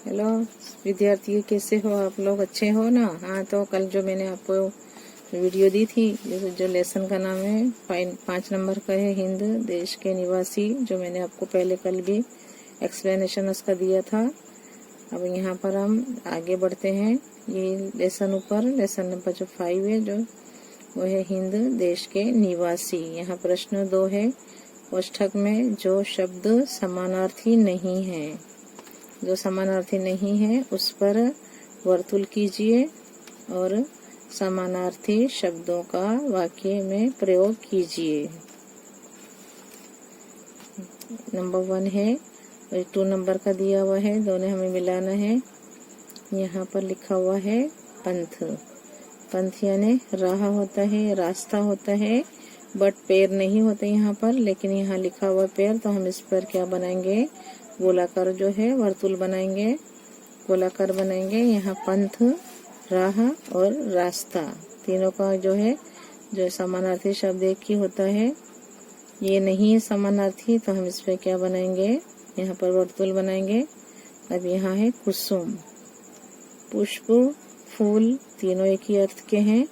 Hello विद्यार्थी, कैसे हो आप लोग? अच्छे हो ना? हाँ, तो कल जो मैंने आपको वीडियो दी थी, जो लेसन का नाम है 5 नंबर का है, हिंद देश के निवासी, जो मैंने आपको पहले कल भी एक्सप्लेनेशन उसका दिया था। अब यहाँ पर हम आगे बढ़ते हैं। ये लेसन नंबर जो 5 है, जो वो है हिंद देश के निवासी। यहाँ प्रश्न 2 है। कोष्ठक में जो शब्द समानार्थी नहीं है, जो समानार्थी नहीं है उस पर वर्तुल कीजिए और समानार्थी शब्दों का वाक्य में प्रयोग कीजिए। नंबर 1 है और 2 नंबर का दिया हुआ है, दोनों हमें मिलाना है। यहाँ पर लिखा हुआ है पंथ। पंथ यानी राह होता है, रास्ता होता है, बट पैर नहीं होते यहाँ पर, लेकिन यहाँ लिखा हुआ पैर, तो हम इस पर क्या बनाएंगे? गोलाकार जो है वर्तुल बनाएंगे, गोलाकार बनाएंगे। यहाँ पंथ, राह और रास्ता, तीनों का जो है जो समानार्थी शब्द एक ही होता है। ये नहीं है समानार्थी, तो हम इस पर क्या बनाएंगे? यहाँ पर वर्तुल बनाएंगे। अब यहाँ है कुसुम, पुष्प, फूल, तीनों एक ही अर्थ के हैं।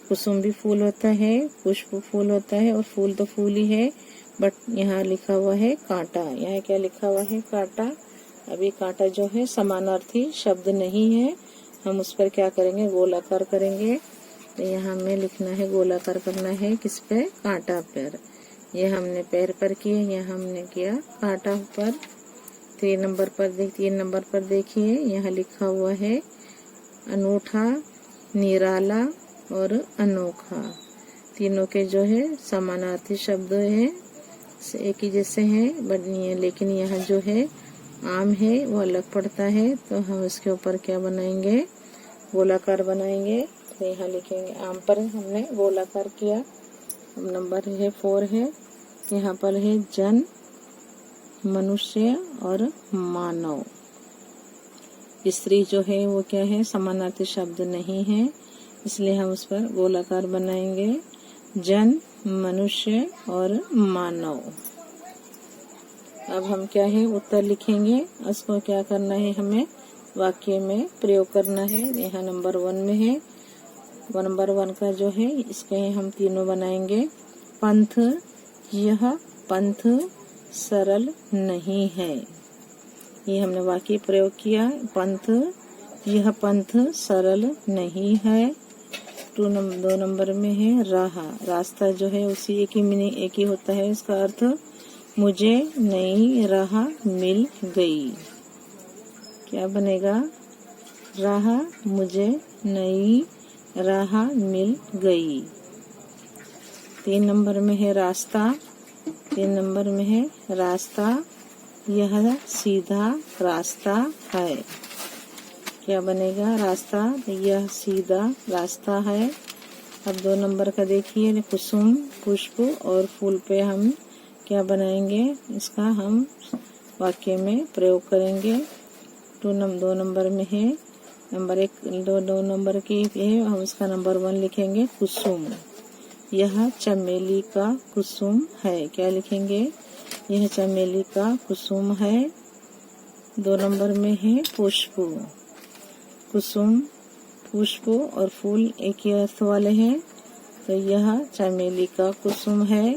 कुसुम भी फूल होता है, पुष्प फूल होता है और फूल तो फूल ही है, बट यहाँ लिखा हुआ है कांटा। यहाँ क्या लिखा हुआ है? कांटा। अभी कांटा जो है समानार्थी शब्द नहीं है, हम उस पर क्या करेंगे? गोलाकार करेंगे। तो यहाँ हमें लिखना है, गोलाकार करना है किस पे? कांटा पर। ये हमने पैर पर किए, यहाँ हमने किया कांटा पर। 3 नंबर पर देखिए, यहाँ लिखा हुआ है अनूठा, निराला और अनोखा। तीनों के जो है समानार्थी शब्द हैं, एक ही जैसे हैं, बट लेकिन यहाँ जो है आम है वो अलग पड़ता है, तो हम इसके ऊपर क्या बनाएंगे? गोलाकार बनाएंगे। तो यहाँ लिखेंगे, आम पर हमने गोलाकार किया। नंबर है 4 है, यहाँ पर है जन, मनुष्य और मानव। स्त्री जो है वो क्या है? समानार्थी शब्द नहीं है, इसलिए हम उस पर गोलाकार बनाएंगे। जन, मनुष्य और मानव। अब हम क्या है? उत्तर लिखेंगे। उसको क्या करना है? हमें वाक्य में प्रयोग करना है। यहाँ नंबर 1 में है, नंबर 1 का जो है इसके हम तीनों बनाएंगे। पंथ, यह पंथ सरल नहीं है। ये हमने वाक्य प्रयोग किया। पंथ, यह पंथ सरल नहीं है। 2 नंबर में है राह, रास्ता जो है उसी एक ही होता है। इसका अर्थ मुझे नई राह मिल गई। क्या बनेगा? राह, मुझे नई राह मिल गई। 3 नंबर में है रास्ता, 3 नंबर में है रास्ता, यह सीधा रास्ता है। क्या बनेगा? रास्ता, यह सीधा रास्ता है। अब 2 नंबर का देखिए, कुसुम, पुष्प और फूल पे हम क्या बनाएंगे? इसका हम वाक्य में प्रयोग करेंगे। 2 नंबर में है, नंबर 1 2 नंबर की है, हम इसका नंबर 1 लिखेंगे कुसुम। यह चमेली का कुसुम है। क्या लिखेंगे? यह चमेली का कुसुम है। 2 नंबर में है पुष्प, कुसुम, पुष्प और फूल एक ही अर्थ वाले हैं, तो यह चमेली का कुसुम है।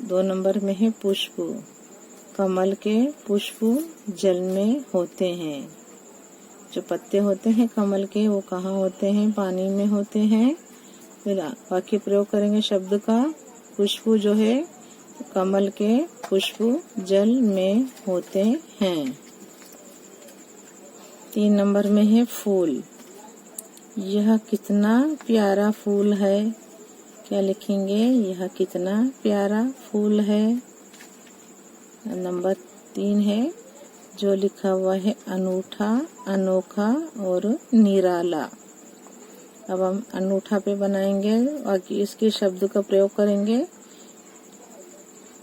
2 नंबर में है पुष्प, कमल के पुष्प जल में होते हैं। जो पत्ते होते हैं कमल के, वो कहाँ होते हैं? पानी में होते हैं। फिर वाक्य प्रयोग करेंगे शब्द का। पुष्प जो है कमल के पुष्प जल में होते हैं। 3 नंबर में है फूल, यह कितना प्यारा फूल है। क्या लिखेंगे? यह कितना प्यारा फूल है। नंबर 3 है, जो लिखा हुआ है अनूठा, अनोखा और निराला। अब हम अनूठा पे बनाएंगे, बाकी इसके शब्द का प्रयोग करेंगे।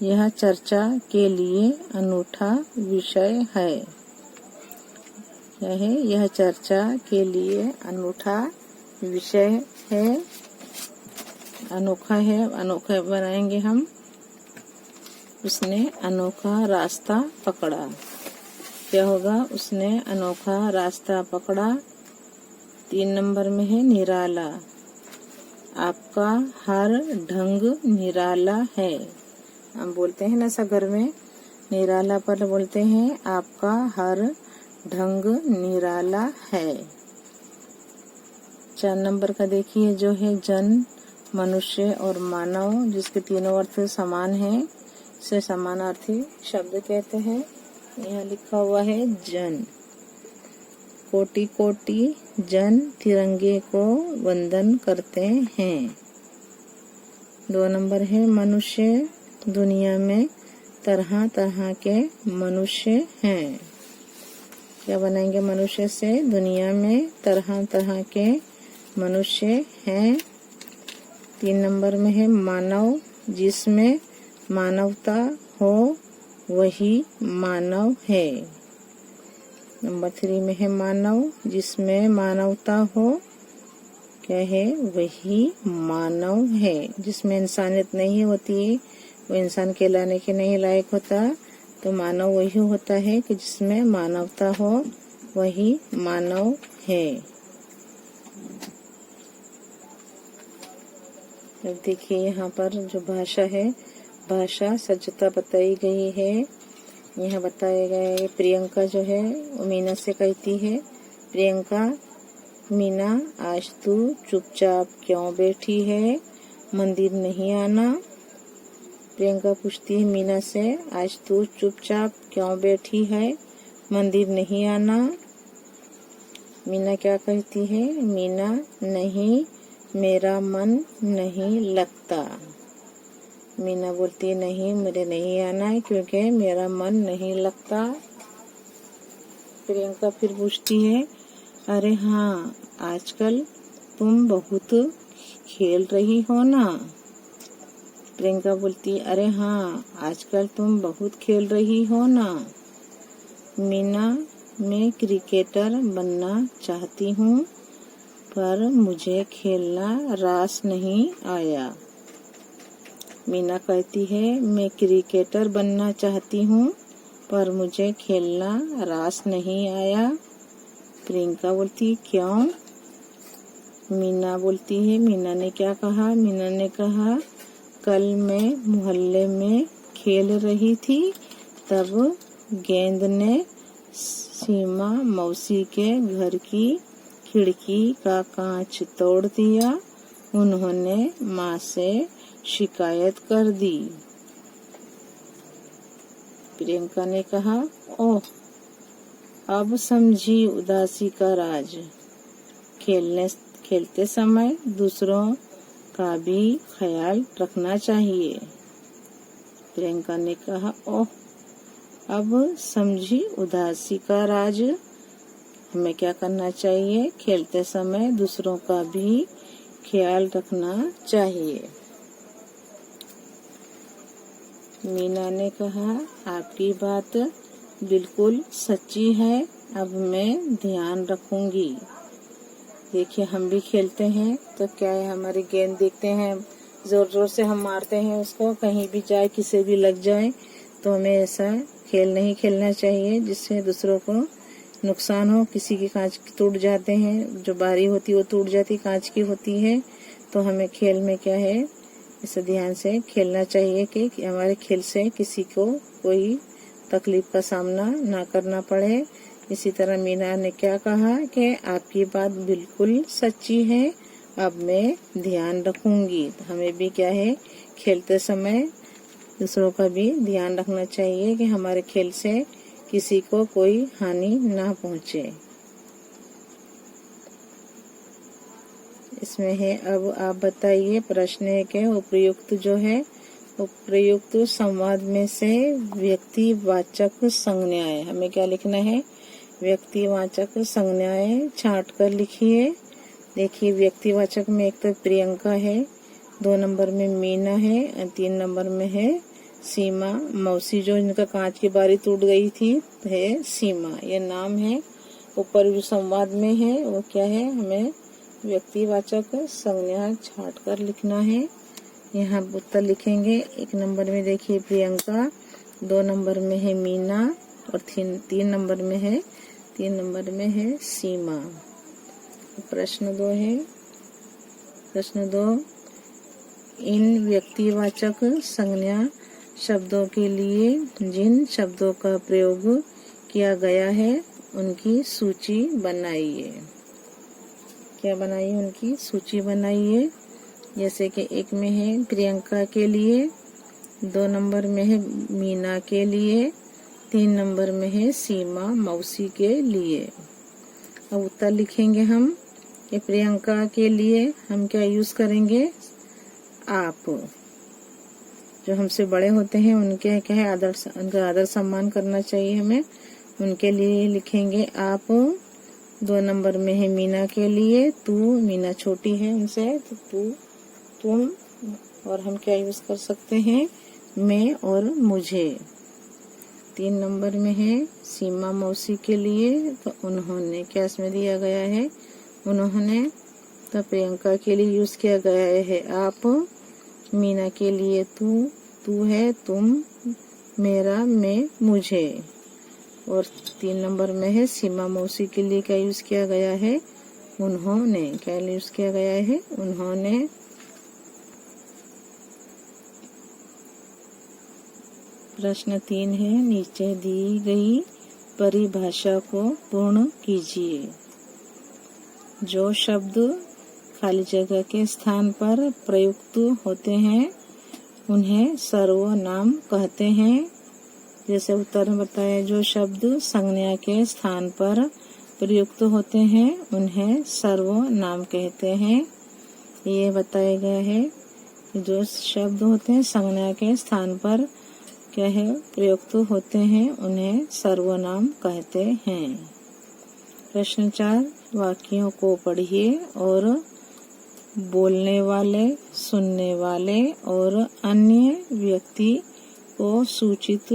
यह चर्चा के लिए अनूठा विषय है। क्या है? यह चर्चा के लिए अनूठा विषय है, अनोखा है, अनोखा बनाएंगे हम। उसने अनोखा रास्ता पकड़ा। क्या होगा? उसने अनोखा रास्ता पकड़ा। 3 नंबर में है निराला। आपका हर ढंग निराला है। हम बोलते हैं ना ऐसा घर में, निराला पर बोलते हैं आपका हर ढंग निराला है। 4 नंबर का देखिए जो है जन, मनुष्य और मानव, जिसके तीनों अर्थ समान हैं, इसे समानार्थी शब्द कहते हैं। यहाँ लिखा हुआ है जन। कोटि कोटि जन तिरंगे को वंदन करते हैं। 2 नंबर है मनुष्य। दुनिया में तरह तरह के मनुष्य हैं। क्या बनाएंगे मनुष्य से? दुनिया में तरह तरह के मनुष्य हैं। 3 नंबर में है मानव। जिसमें मानवता हो वही मानव है। नंबर 3 में है मानव। जिसमें मानवता हो क्या है? वही मानव है। जिसमें इंसानियत नहीं होती, वो इंसान कहलाने के नहीं लायक होता, तो मानव वही होता है कि जिसमें मानवता हो वही मानव है। अब देखिए यहाँ पर जो भाषा है, भाषा सज्जता बताई गई है। यहाँ बताया गया है प्रियंका जो है वो मीना से कहती है, प्रियंका मीना आज तू चुपचाप क्यों बैठी है, मंदिर नहीं आना। प्रियंका पूछती है मीना से, आज तू चुपचाप क्यों बैठी है, मंदिर नहीं आना। मीना क्या कहती है? मीना नहीं, मेरा मन नहीं लगता। मीना बोलती है नहीं, मुझे नहीं आना है क्योंकि मेरा मन नहीं लगता। प्रियंका फिर पूछती है, अरे हाँ, आजकल तुम बहुत खेल रही हो ना। प्रियंका बोलती, अरे हाँ, आजकल तुम बहुत खेल रही हो ना। मीना, मैं क्रिकेटर बनना चाहती हूँ, पर मुझे खेलना रास नहीं आया। मीना कहती है, मैं क्रिकेटर बनना चाहती हूँ, पर मुझे खेलना रास नहीं आया। प्रियंका बोलती, क्यों? मीना बोलती है, मीना ने क्या कहा? मीना ने कहा, कल मैं मोहल्ले में खेल रही थी, तब गेंद ने सीमा मौसी के घर की खिड़की का कांच तोड़ दिया। उन्होंने माँ से शिकायत कर दी। प्रियंका ने कहा, ओह, अब समझी उदासी का राज। खेलते समय दूसरों का भी ख्याल रखना चाहिए। प्रियंका ने कहा, ओह, अब समझी उदासी का राज। हमें क्या करना चाहिए? खेलते समय दूसरों का भी ख्याल रखना चाहिए। मीना ने कहा, आपकी बात बिल्कुल सच्ची है, अब मैं ध्यान रखूंगी। देखिए हम भी खेलते हैं तो क्या है, हमारी गेंद देखते हैं, जोर जोर से हम मारते हैं उसको, कहीं भी जाए, किसी भी लग जाए, तो हमें ऐसा खेल नहीं खेलना चाहिए जिससे दूसरों को नुकसान हो। किसी की कांच टूट जाते हैं, जो बारी होती है वो टूट जाती, कांच की होती है। तो हमें खेल में क्या है, इसे ध्यान से खेलना चाहिए कि हमारे खेल से किसी को कोई तकलीफ का सामना ना करना पड़े। इसी तरह मीना ने क्या कहा कि आपकी बात बिल्कुल सच्ची है, अब मैं ध्यान रखूंगी। तो हमें भी क्या है, खेलते समय दूसरों का भी ध्यान रखना चाहिए कि हमारे खेल से किसी को कोई हानि ना पहुंचे। इसमें है, अब आप बताइए, प्रश्न है कि उपयुक्त जो है, उपयुक्त संवाद में से व्यक्तिवाचक संज्ञाएं, हमें क्या लिखना है? व्यक्तिवाचक संज्ञाएं छांट कर लिखिए। देखिए व्यक्तिवाचक में एक तो प्रियंका है, 2 नंबर में मीना है, 3 नंबर में है सीमा मौसी, जो इनका कांच की बारी टूट गई थी है सीमा, ये नाम है। ऊपर जो संवाद में है वो क्या है, हमें व्यक्तिवाचक संज्ञा छांट कर लिखना है। यहाँ उत्तर लिखेंगे। 1 नंबर में देखिए प्रियंका, 2 नंबर में है मीना, और 3 नंबर में है, 3 नंबर में है सीमा। प्रश्न 2 है, प्रश्न 2, इन व्यक्तिवाचक संज्ञा शब्दों के लिए जिन शब्दों का प्रयोग किया गया है उनकी सूची बनाइए। क्या बनाइए? उनकी सूची बनाइए। जैसे कि 1 में है प्रियंका के लिए, 2 नंबर में है मीना के लिए, 3 नंबर में है सीमा मौसी के लिए। अब उत्तर लिखेंगे हम कि प्रियंका के लिए हम क्या यूज करेंगे? आप। जो हमसे बड़े होते हैं उनके क्या है उनका आदर सम्मान करना चाहिए हमें, उनके लिए लिखेंगे आप। 2 नंबर में है मीना के लिए तू, मीना छोटी है उनसे तो तू, तुम, और हम क्या यूज कर सकते हैं? मैं और मुझे। 3 नंबर में है सीमा मौसी के लिए तो उन्होंने, क्या इसमें दिया गया है? उन्होंने। तो प्रियंका के लिए यूज किया गया है आप। मीना के लिए तू, तू है तुम, मेरा, मैं, मुझे। और 3 नंबर में है सीमा मौसी के लिए क्या यूज किया गया है? उन्होंने। क्या यूज किया गया है? उन्होंने। प्रश्न 3 है, नीचे दी गई परिभाषा को पूर्ण कीजिए। जो शब्द खाली जगह के स्थान पर प्रयुक्त होते हैं उन्हें सर्वनाम कहते हैं। जैसे उत्तर में बताया, जो शब्द संज्ञा के स्थान पर प्रयुक्त होते हैं उन्हें सर्वनाम कहते हैं। ये बताया गया है कि जो शब्द होते हैं संज्ञा के स्थान पर क्या है प्रयुक्त होते हैं उन्हें सर्वनाम कहते हैं। प्रश्न 4, वाक्यों को पढ़िए और बोलने वाले, सुनने वाले और अन्य व्यक्ति को सूचित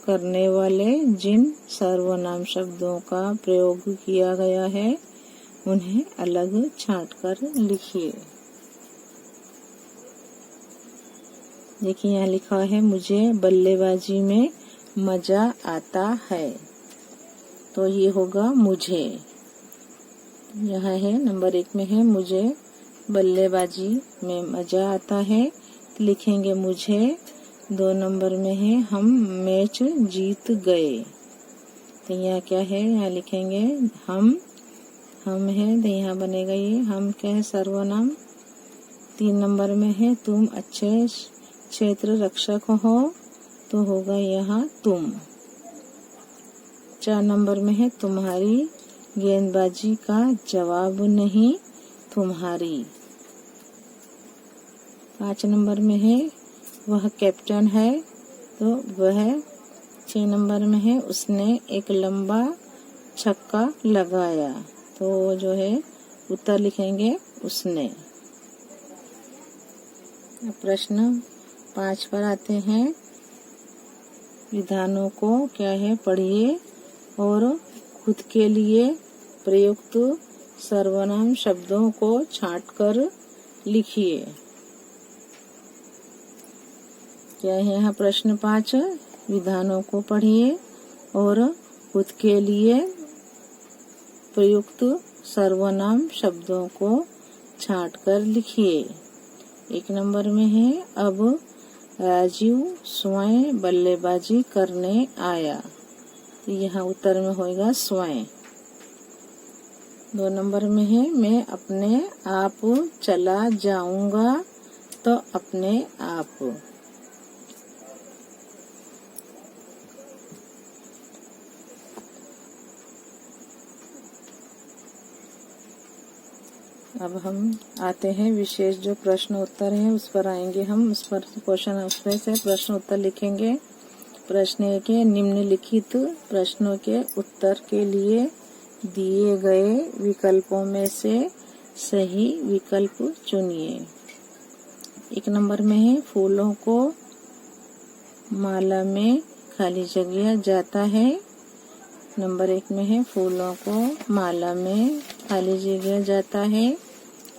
करने वाले जिन सर्वनाम शब्दों का प्रयोग किया गया है उन्हें अलग छांटकर लिखिए। देखिए यहाँ लिखा है, मुझे बल्लेबाजी में मजा आता है, तो ये होगा मुझे। यह है नंबर 1 में है मुझे बल्लेबाजी में मजा आता है, तो लिखेंगे मुझे। 2 नंबर में है हम मैच जीत गए, तो यहाँ क्या है? यहाँ लिखेंगे हम है तो यहाँ बनेगा ये हम क्या है? सर्वनाम। 3 नंबर में है तुम अच्छे क्षेत्र रक्षक हो, तो होगा यहाँ तुम। 4 नंबर में है तुम्हारी गेंदबाजी का जवाब नहीं, तुम्हारी। 5 नंबर में है वह कैप्टन है, तो वह। 6 नंबर में है उसने एक लंबा छक्का लगाया, तो जो है उत्तर लिखेंगे उसने। प्रश्न 5 पर आते हैं, विधानों को क्या है पढ़िए और खुद के लिए प्रयुक्त सर्वनाम शब्दों को छांटकर लिखिए। क्या है यहाँ? प्रश्न 5, विधानों को पढ़िए और खुद के लिए प्रयुक्त सर्वनाम शब्दों को छांटकर लिखिए। 1 नंबर में है अब राजीव स्वयं बल्लेबाजी करने आया, तो यहाँ उत्तर में होगा स्वयं। 2 नंबर में है मैं अपने आप चला जाऊंगा, तो अपने आप। अब हम आते हैं विशेष जो प्रश्न उत्तर है उस पर आएंगे हम, उस पर क्वेश्चन उसमें से प्रश्न उत्तर लिखेंगे। प्रश्न 1 के निम्नलिखित प्रश्नों के उत्तर के लिए दिए गए विकल्पों में से सही विकल्प चुनिए। 1 नंबर में है फूलों को माला में खाली जगह जाता है। नंबर 1 में है फूलों को माला में खाली जगह जाता है।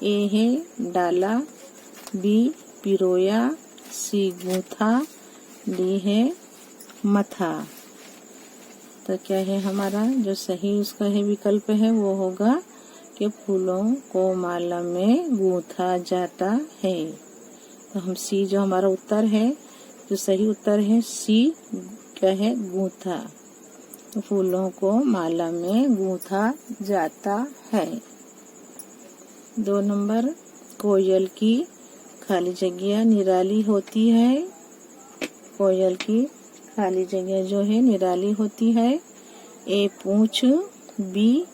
ए है डाला, बी पिरोया, सी गूंथा, डी है मथा। तो क्या है हमारा जो सही उसका है विकल्प है वो होगा कि फूलों को माला में गूंथा जाता है। तो हम सी जो हमारा उत्तर है, जो सही उत्तर है सी क्या है, गूंथा। तो फूलों को माला में गूंथा जाता है। 2 नंबर, कोयल की खाली जगह निराली होती है। कोयल की खाली जगह जो है निराली होती है। ए पूंछ, बी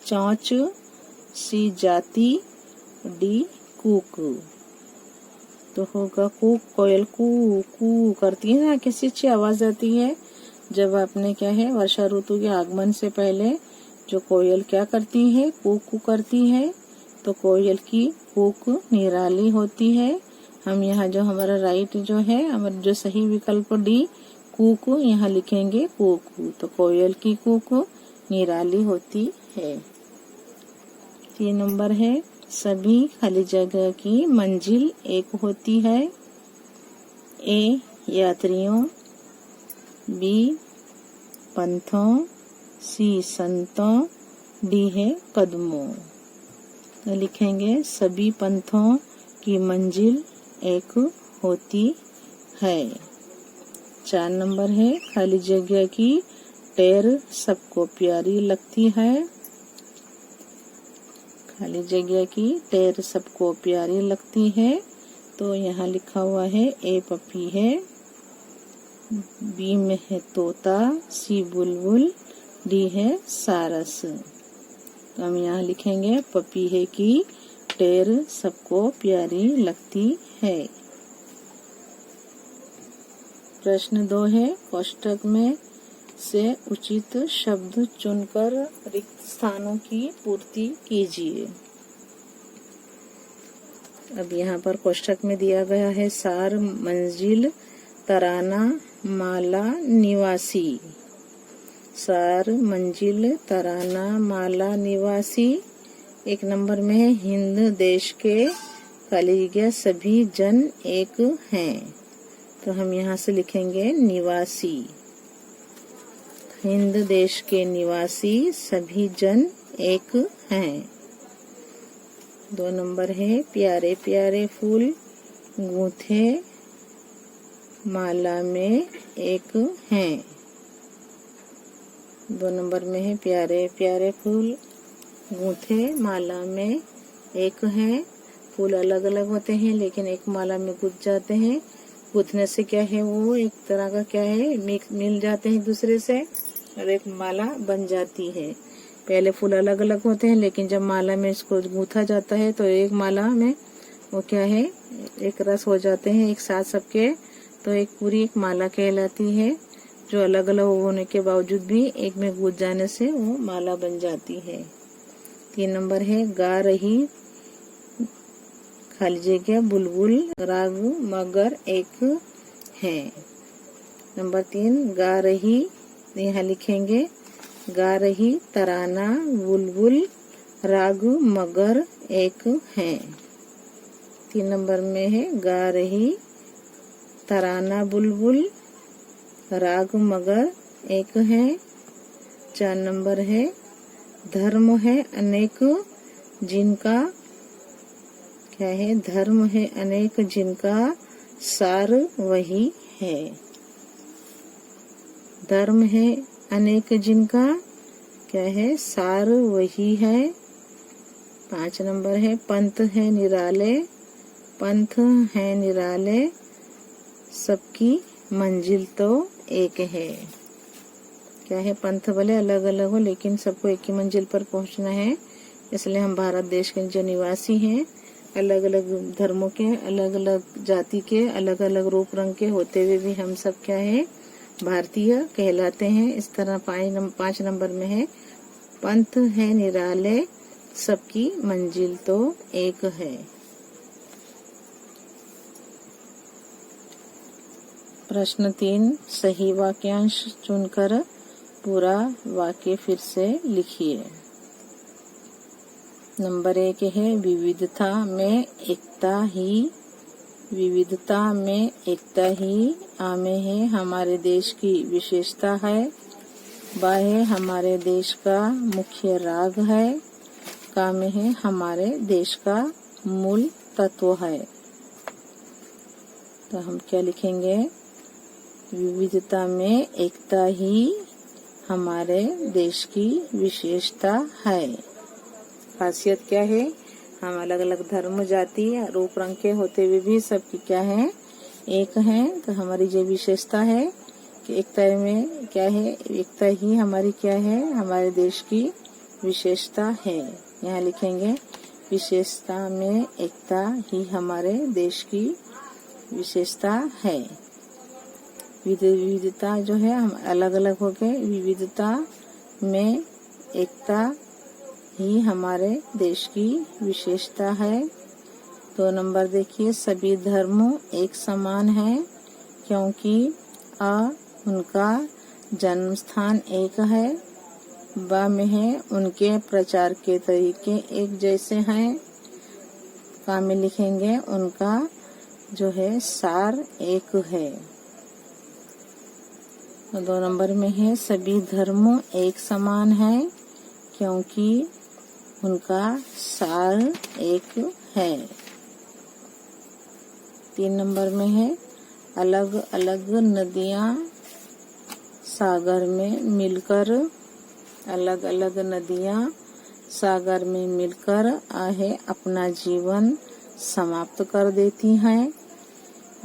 चोंच, सी जाती, डी कूक। तो होगा कूक। कोयल कू कू करती है ना, किसी अच्छी आवाज आती है जब आपने क्या है वर्षा ऋतु के आगमन से पहले जो कोयल क्या करती है, कूक कू करती है। तो कोयल की कूक निराली होती है। हम यहाँ जो हमारा राइट जो है, हमारा जो सही विकल्प डी कूक यहाँ लिखेंगे कूक। तो कोयल की कूक निराली होती है। 3 नंबर है, सभी खाली जगह की मंजिल एक होती है। ए यात्रियों, बी पंथों, सी संतों, डी है कदमों। तो लिखेंगे सभी पंथों की मंजिल एक होती है। 4 नंबर है, खाली जगह की टेर सबको प्यारी लगती है। खाली जगह की टेर सबको प्यारी लगती है। तो यहाँ लिखा हुआ है ए पपी है, बी में है तोता, सी बुलबुल, डी है सारस। तो हम यहाँ लिखेंगे पपीहे की टेर सबको प्यारी लगती है। प्रश्न 2 है, कोष्टक में से उचित शब्द चुनकर रिक्त स्थानों की पूर्ति कीजिए। अब यहाँ पर कोष्टक में दिया गया है सार, मंजिल, तराना, माला, निवासी। सार, मंजिल, तराना, माला, निवासी। 1 नंबर में है हिंद देश के खाली जगह सभी जन एक हैं। तो हम यहाँ से लिखेंगे निवासी। हिंद देश के निवासी सभी जन एक हैं। 2 नंबर है प्यारे प्यारे फूल गूंथे माला में एक हैं। 2 नंबर में है प्यारे प्यारे फूल गूंथे माला में एक हैं। फूल अलग अलग होते हैं लेकिन एक माला में गुंथ जाते हैं। गुंथने से क्या है, वो एक तरह का क्या है, मिल जाते हैं एक दूसरे से और एक माला बन जाती है। पहले फूल अलग अलग होते हैं लेकिन जब माला में इसको गूंथा जाता है तो एक माला में वो क्या है, एक रस हो जाते हैं एक साथ सबके। तो एक पूरी एक माला कहलाती है, जो अलग अलग होने के बावजूद भी एक में गूंथ जाने से वो माला बन जाती है। 3 नंबर है गा रही खाली जगह बुलबुल रागू मगर एक है। नंबर 3 गा रही, यहाँ लिखेंगे गा रही तराना बुलबुल रागू मगर एक है। 3 नंबर में है गा रही तराना बुलबुल राग मगर एक है। 4 नंबर है धर्म है अनेक जिनका क्या है, धर्म है अनेक जिनका सार वही है। धर्म है अनेक जिनका क्या है, सार वही है। 5 नंबर है पंथ है निराले, पंथ है निराले सबकी मंजिल तो एक है। क्या है, पंथ भले अलग अलग हो लेकिन सबको एक ही मंजिल पर पहुंचना है। इसलिए हम भारत देश के जो निवासी हैं, अलग अलग धर्मों के, अलग अलग जाति के, अलग अलग रूप रंग के होते हुए भी हम सब क्या है, भारतीय कहलाते हैं। इस तरह 5 नंबर में है पंथ है निराले सबकी मंजिल तो एक है। प्रश्न 3 सही वाक्यांश चुनकर पूरा वाक्य फिर से लिखिए। नंबर 1 है विविधता में एकता ही, विविधता में एकता ही आमे है हमारे देश की विशेषता है। बा है हमारे देश का मुख्य राग है। का में है हमारे देश का मूल तत्व है। तो हम क्या लिखेंगे? विविधता में एकता ही हमारे देश की विशेषता है। खासियत क्या है? हम अलग अलग धर्म, जाति, रूप, रंग के होते हुए भी सबकी क्या है? एक हैं। तो हमारी जो विशेषता है कि एकता में क्या है? एकता ही हमारी क्या है? हमारे देश की विशेषता है। यहाँ लिखेंगे विशेषता में एकता ही हमारे देश की विशेषता है। विविधता जो है हम अलग अलग हो गए, विविधता में एकता ही हमारे देश की विशेषता है। 2 नंबर देखिए, सभी धर्म एक समान है क्योंकि उनका जन्म स्थान एक है। बा में है उनके प्रचार के तरीके एक जैसे हैं। का में लिखेंगे उनका जो है सार एक है। 2 नंबर में है सभी धर्म एक समान है क्योंकि उनका सार एक है। 3 नंबर में है अलग अलग नदियां सागर में मिलकर, अलग अलग नदियां सागर में मिलकर आहे अपना जीवन समाप्त कर देती हैं।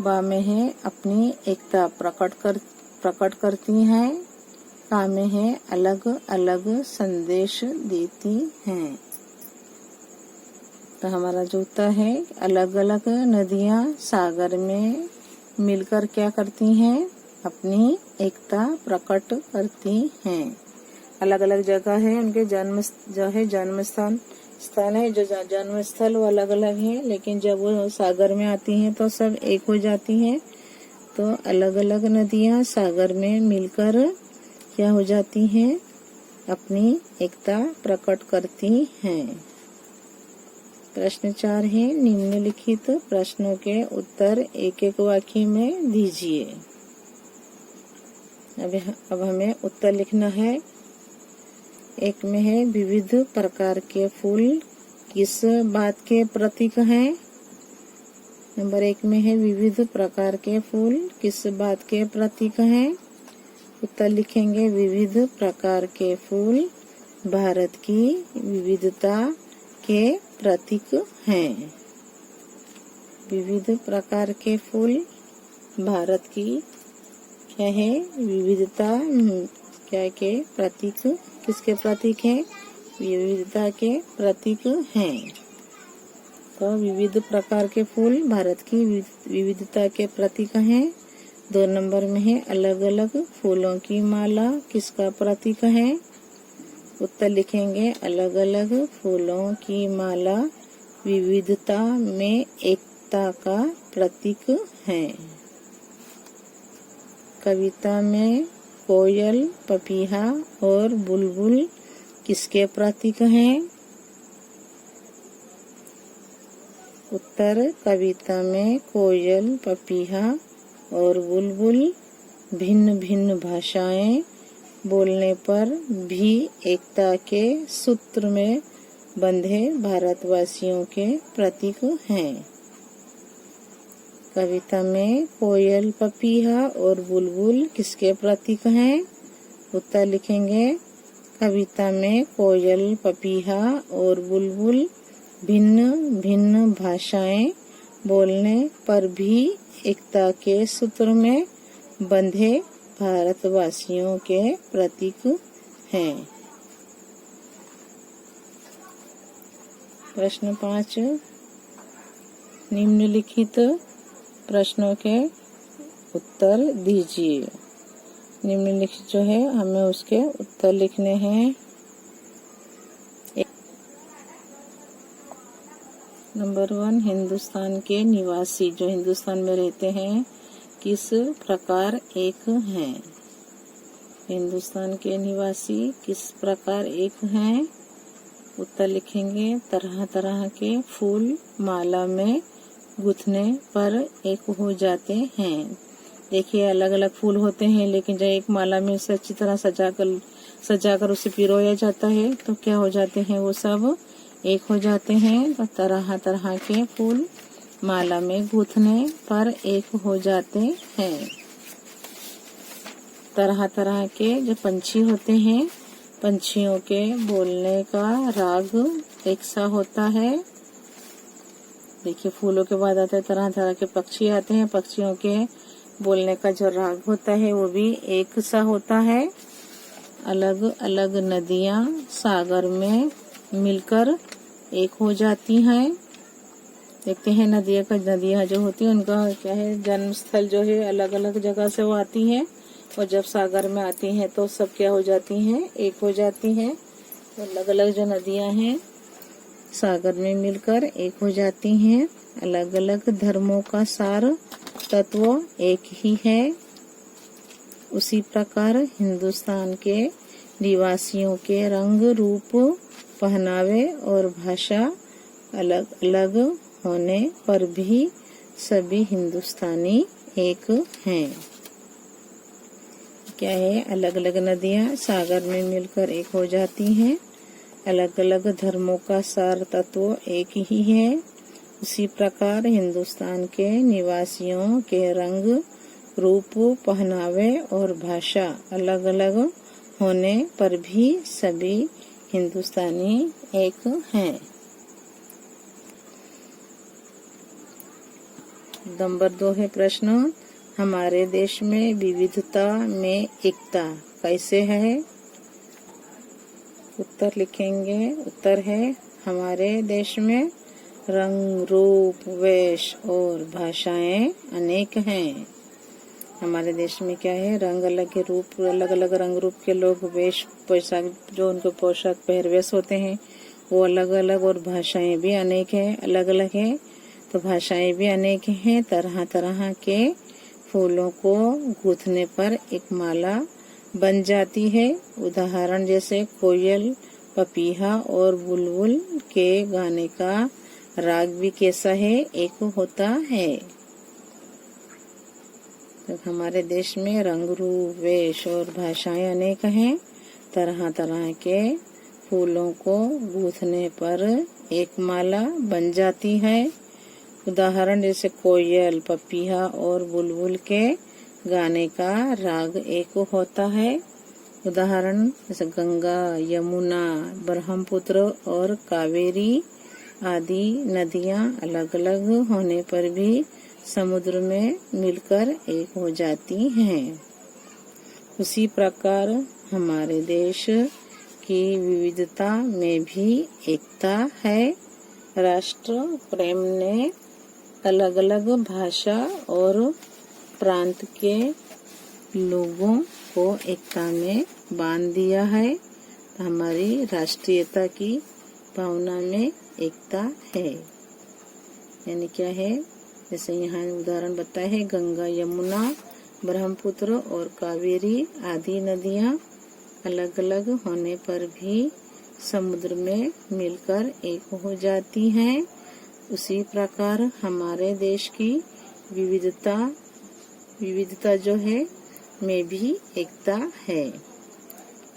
बा में है अपनी एकता प्रकट करती हैं। का में है अलग अलग संदेश देती हैं। तो हमारा जो उत्तर है अलग अलग नदियां सागर में मिलकर क्या करती हैं? अपनी एकता प्रकट करती हैं। अलग अलग जगह है उनके जन्म स्थान है, जो जन्म स्थल वो अलग अलग है, लेकिन जब वो सागर में आती हैं तो सब एक हो जाती हैं। तो अलग अलग नदियां सागर में मिलकर क्या हो जाती हैं? अपनी एकता प्रकट करती हैं। प्रश्न 4 है निम्नलिखित प्रश्नों के उत्तर एक एक वाक्य में दीजिए। अब हमें उत्तर लिखना है। एक में है विविध प्रकार के फूल किस बात के प्रतीक हैं? नंबर 1 में है विविध प्रकार के फूल किस बात के प्रतीक हैं? उत्तर लिखेंगे विविध प्रकार के फूल भारत की विविधता के प्रतीक हैं। विविध प्रकार के फूल भारत की क्या है? विविधता क्या के प्रतीक, किसके प्रतीक हैं? विविधता के प्रतीक हैं। तो विविध प्रकार के फूल भारत की विविधता के प्रतीक हैं। 2 नंबर में है अलग अलग फूलों की माला किसका प्रतीक है? उत्तर लिखेंगे अलग अलग फूलों की माला विविधता में एकता का प्रतीक है। कविता में कोयल, पपीहा और बुलबुल किसके प्रतीक हैं? उत्तर कविता में कोयल, पपीहा और बुलबुल भिन्न भिन्न भाषाएं बोलने पर भी एकता के सूत्र में बंधे भारतवासियों के प्रतीक हैं। कविता में कोयल, पपीहा और बुलबुल किसके प्रतीक हैं? उत्तर लिखेंगे कविता में कोयल, पपीहा और बुलबुल भिन्न भिन्न भाषाएं बोलने पर भी एकता के सूत्र में बंधे भारतवासियों के प्रतीक हैं। प्रश्न 5 निम्नलिखित प्रश्नों के उत्तर दीजिए। निम्नलिखित जो है हमें उसके उत्तर लिखने हैं। नंबर 1 हिंदुस्तान के निवासी जो हिंदुस्तान में रहते हैं किस प्रकार एक हैं? हिंदुस्तान के निवासी किस प्रकार एक हैं? उत्तर लिखेंगे तरह तरह के फूल माला में गुथने पर एक हो जाते हैं। देखिए अलग अलग फूल होते हैं, लेकिन जब एक माला में से अच्छी तरह सजाकर उसे पिरोया जाता है तो क्या हो जाते हैं, वो सब एक हो जाते हैं। तो तरह तरह के फूल माला में गूंथने पर एक हो जाते हैं। तरह तरह के जो पंछी होते हैं, पंछियों के बोलने का राग एक सा होता है। देखिए फूलों के बाद आते हैं तरह तरह के पक्षी आते हैं, पक्षियों के बोलने का जो राग होता है वो भी एक सा होता है। अलग अलग नदियां सागर में मिलकर एक हो जाती हैं। देखते हैं नदियां जो होती हैं उनका क्या है, जन्म स्थल जो है अलग अलग जगह से वो आती हैं, और जब सागर में आती हैं तो सब क्या हो जाती हैं, एक हो जाती हैं। तो अलग अलग जो नदियां हैं सागर में मिलकर एक हो जाती हैं। अलग अलग धर्मों का सार तत्व एक ही है। उसी प्रकार हिंदुस्तान के निवासियों के रंग रूप पहनावे और भाषा अलग अलग होने पर भी सभी हिंदुस्तानी एक हैं। क्या है, अलग अलग नदियां सागर में मिलकर एक हो जाती हैं। अलग अलग धर्मों का सार तत्व एक ही है। उसी प्रकार हिंदुस्तान के निवासियों के रंग रूप पहनावे और भाषा अलग अलग होने पर भी सभी हिंदुस्तानी एक हैं। नंबर 2 है प्रश्न, हमारे देश में विविधता में एकता कैसे है? उत्तर लिखेंगे। उत्तर है, हमारे देश में रंग रूप वेश और भाषाएं अनेक हैं। हमारे देश में क्या है, रंग अलग के रूप, अलग अलग रंग रूप के लोग, वेश पोशाक जो उनके पोशाक पहरवेश होते हैं वो अलग अलग, और भाषाएं भी अनेक है, अलग अलग है। तो भाषाएं भी अनेक हैं। तरह तरह के फूलों को गूंथने पर एक माला बन जाती है। उदाहरण जैसे कोयल, पपीहा और बुलबुल के गाने का राग भी कैसा है, एक होता है। तो हमारे देश में रंग रूप वेश और भाषाएं अनेक हैं। तरह तरह के फूलों को गूंथने पर एक माला बन जाती है। उदाहरण जैसे कोयल, पपीहा और बुलबुल के गाने का राग एक होता है। उदाहरण जैसे गंगा, यमुना, ब्रह्मपुत्र और कावेरी आदि नदियां अलग अलग होने पर भी समुद्र में मिलकर एक हो जाती हैं। उसी प्रकार हमारे देश की विविधता में भी एकता है। राष्ट्र प्रेम ने अलग अलग भाषा और प्रांत के लोगों को एकता में बांध दिया है। हमारी राष्ट्रीयता की भावना में एकता है। यानी क्या है, जैसे यहाँ उदाहरण बताया है, गंगा, यमुना, ब्रह्मपुत्र और कावेरी आदि नदियाँ अलग अलग होने पर भी समुद्र में मिलकर एक हो जाती हैं। उसी प्रकार हमारे देश की विविधता जो है में भी एकता है।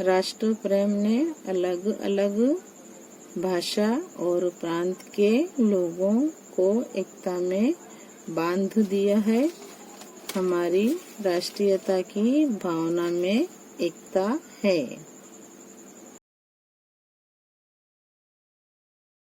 राष्ट्र प्रेम ने अलग अलग भाषा और प्रांत के लोगों को एकता में बांध दिया है। हमारी राष्ट्रीयता की भावना में एकता है।